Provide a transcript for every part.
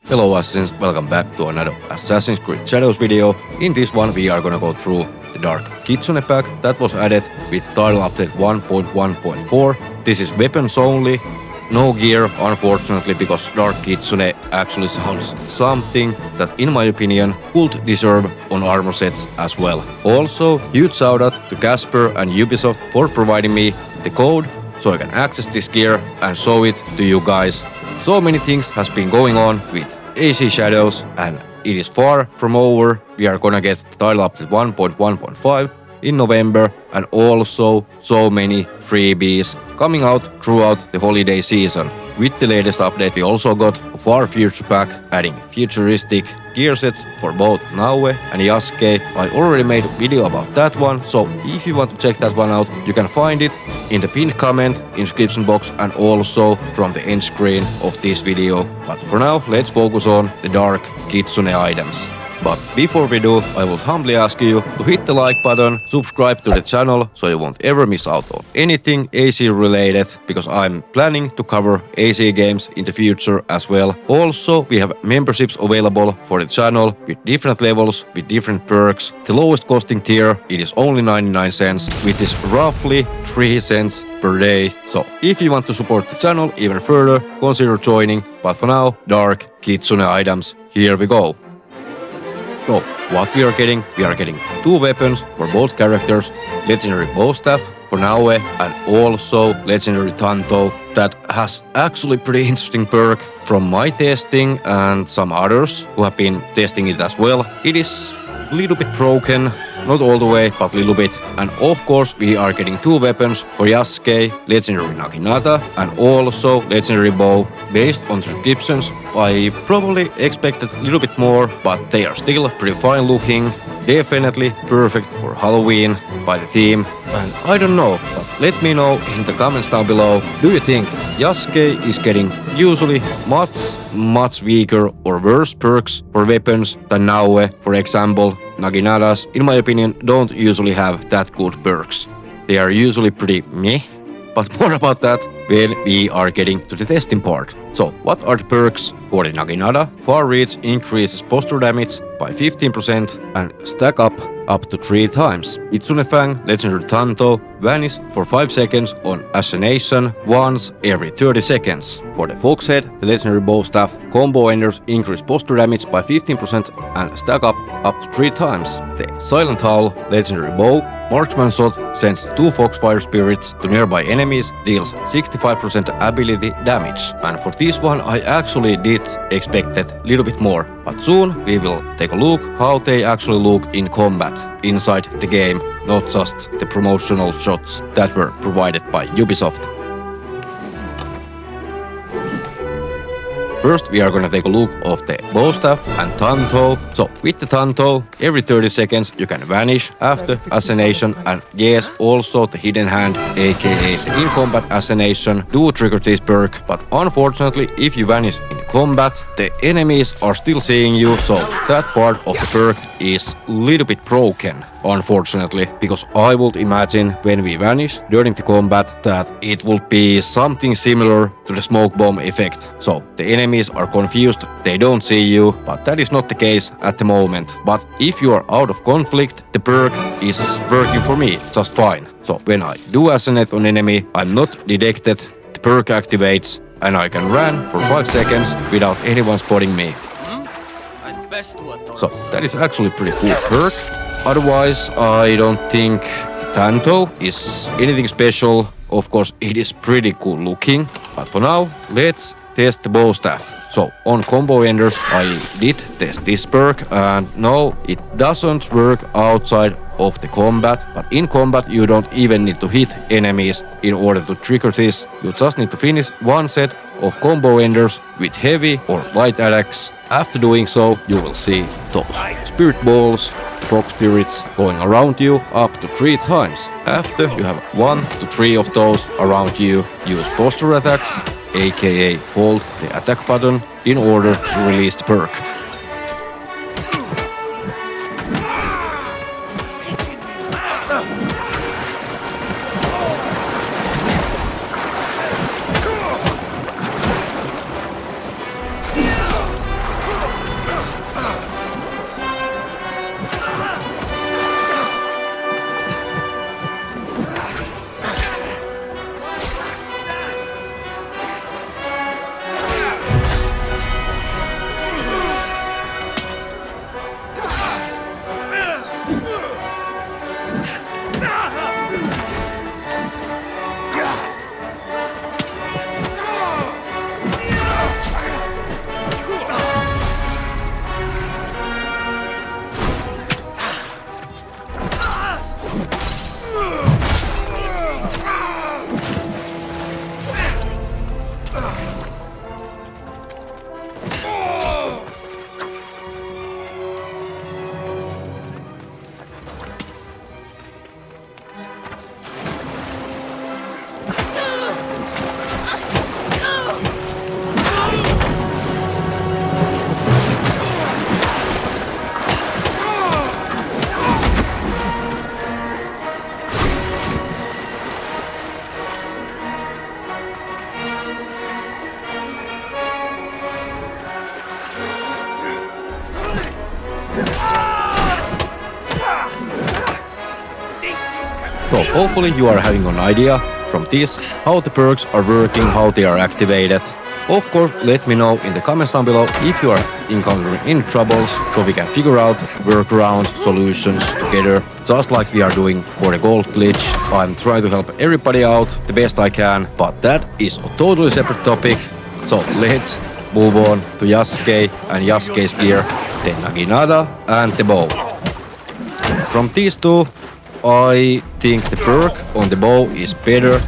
Hello Assassins, welcome back to another Assassin's Creed Shadows video. In this one we are gonna go through the Dark Kitsune pack that was added with title update 1.1.4. This is weapons only, no gear unfortunately, because Dark Kitsune actually sounds something that in my opinion would deserve on armor sets as well. Also, huge shout out to Casper and Ubisoft for providing me the code so I can access this gear and show it to you guys. So many things has been going on with AC Shadows and it is far from over. We are gonna get title update 1.1.5 in November and also so many freebies coming out throughout the holiday season. With the latest update we also got a far future pack adding futuristic gear sets for both Naoe and Yasuke. I already made a video about that one, so if you want to check that one out, you can find it in the pinned comment in description box and also from the end screen of this video. But for now, let's focus on the Dark Kitsune items. But before we do, I will humbly ask you to hit the like button, subscribe to the channel so you won't ever miss out on anything AC related, because I'm planning to cover AC games in the future as well. Also, we have memberships available for the channel with different levels, with different perks. The lowest costing tier, it is only 99 cents, which is roughly 3 cents per day. So if you want to support the channel even further, consider joining. But for now, Dark Kitsune items, here we go. So, what we are getting 2 weapons for both characters, legendary bow staff for Naoe and also legendary Tanto that has actually pretty interesting perk from my testing and some others who have been testing it as well. It is a little bit broken, not all the way, but a little bit. And of course we are getting 2 weapons for Yasuke, legendary Naginata and also legendary bow. Based on the descriptions, I probably expected a little bit more, but they are still pretty fine looking. Definitely perfect for Halloween by the theme. And I don't know, but let me know in the comments down below. Do you think Yasuke is getting usually much weaker or worse perks for weapons than Naoe? For example, Naginatas, in my opinion, don't usually have that good perks. They are usually pretty meh, but more about that when we are getting to the testing part. So, what are the perks for the Naginata? Far reach increases posture damage by 15% and stack up to 3 times. Kitsune Fang, legendary Tanto, vanish for 5 seconds on assassination once every 30 seconds. For the Fox Head, the legendary bow staff, combo enders increase posture damage by 15% and stack up to 3 times. The Silent Howl, legendary bow, marksman shot sends 2 Foxfire spirits to nearby enemies, deals 65% ability damage. And for this one I actually did expect that a little bit more. But soon we will take a look how they actually look in combat inside the game, not just the promotional shots that were provided by Ubisoft. First we are gonna take a look of the bow staff and Tanto. So with the Tanto, every 30 seconds you can vanish after assassination, and yes, also the hidden hand aka the in combat assassination do trigger this perk, but unfortunately if you vanish in combat the enemies are still seeing you, so that part of the perk is a little bit broken. Unfortunately, because I would imagine when we vanish during the combat that it will be something similar to the smoke bomb effect. So the enemies are confused, they don't see you, but that is not the case at the moment. But if you are out of conflict, the perk is working for me just fine. So when I do assassinate on enemy, I'm not detected, the perk activates and I can run for 5 seconds without anyone spotting me. So that is actually pretty cool perk. Otherwise, I don't think Tanto is anything special. Of course, it is pretty cool looking. But for now, let's test the bow staff. So, on combo enders, I did test this perk, and no, it doesn't work outside of the combat. But in combat, you don't even need to hit enemies in order to trigger this. You just need to finish 1 set of combo enders with heavy or light attacks. After doing so, you will see those spirit balls, frog spirits going around you up to 3 times. After you have 1 to 3 of those around you, use posture attacks, aka hold the attack button in order to release the perk. So hopefully you are having an idea from this how the perks are working, how they are activated. Of course, let me know in the comments down below if you are encountering any troubles so we can figure out workaround solutions together, just like we are doing for the gold glitch. I'm trying to help everybody out the best I can, but that is a totally separate topic. So let's move on to Yasuke and Yasuke's gear, the Naginata and the bow. From these two, I think the perk on the bow is better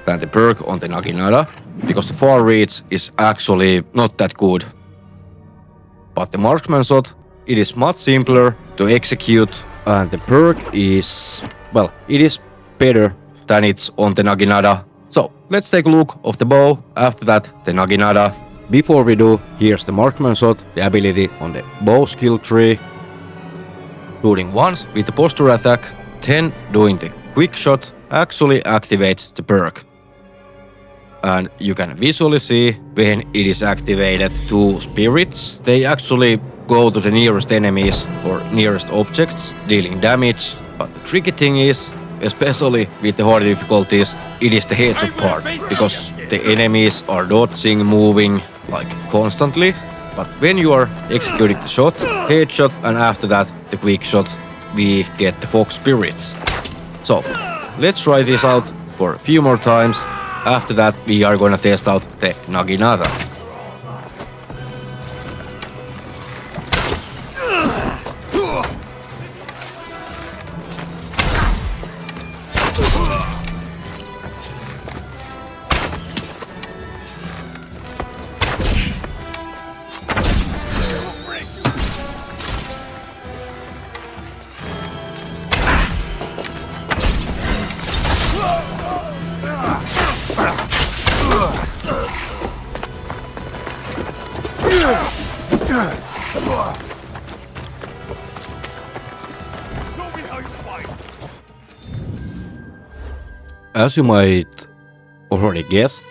than the perk on the Naginata, because the far reach is actually not that good. But the marksman shot, it is much simpler to execute, and the perk is, well, it is better than it's on the Naginata. So let's take a look of the bow, after that the Naginata. Before we do, here's the marksman shot, the ability on the bow skill tree. Shooting once with the posture attack, then doing the quick shot actually activates the perk. And you can visually see when it is activated, two spirits, they actually go to the nearest enemies or nearest objects, dealing damage. But the tricky thing is, especially with the harder difficulties, it is the headshot part, because the enemies are dodging, moving like constantly. But when you are executing the shot, headshot, and after that the quick shot, we get the fox spirits. So let's try this out for a few more times. After that we are gonna test out the Naginata. As you might already guess,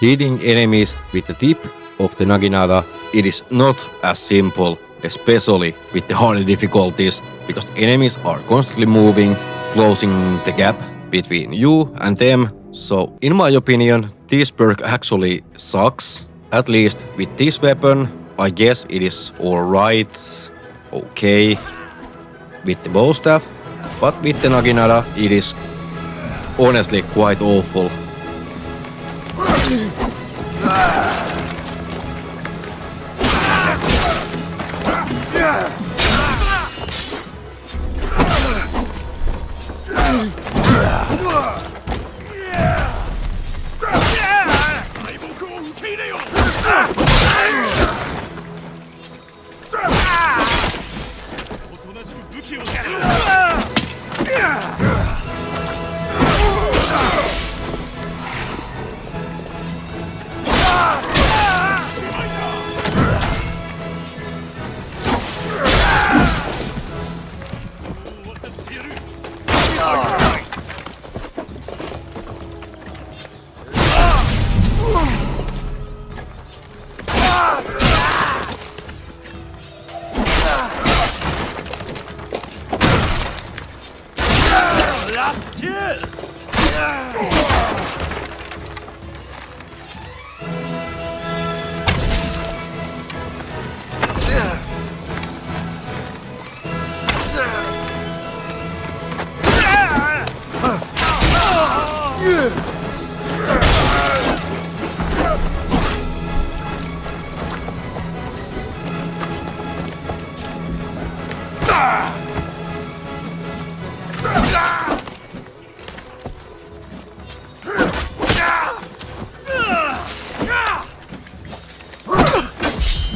hitting enemies with the tip of the Naginata, it is not as simple, especially with the harder difficulties, because the enemies are constantly moving, closing the gap between you and them. So in my opinion, this perk actually sucks. At least with this weapon, I guess it is alright, okay, with the bow staff, but with the Naginata it is honestly quite awful.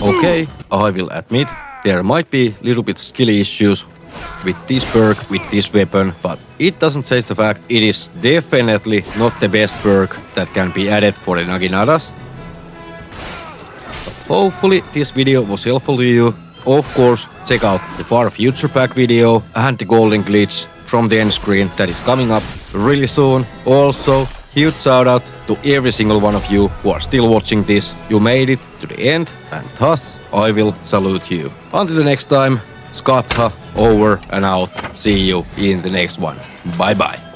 Okay, I will admit there might be little bit skill issues with this perk, with this weapon, but it doesn't change the fact it is definitely not the best perk that can be added for the Naginatas. Hopefully this video was helpful to you. Of course, check out the Far Future Pack video and the golden glitch from the end screen that is coming up really soon. Also, huge shout out to every single one of you who are still watching this. You made it to the end, and thus I will salute you. Until the next time, Skatha over and out. See you in the next one. Bye bye.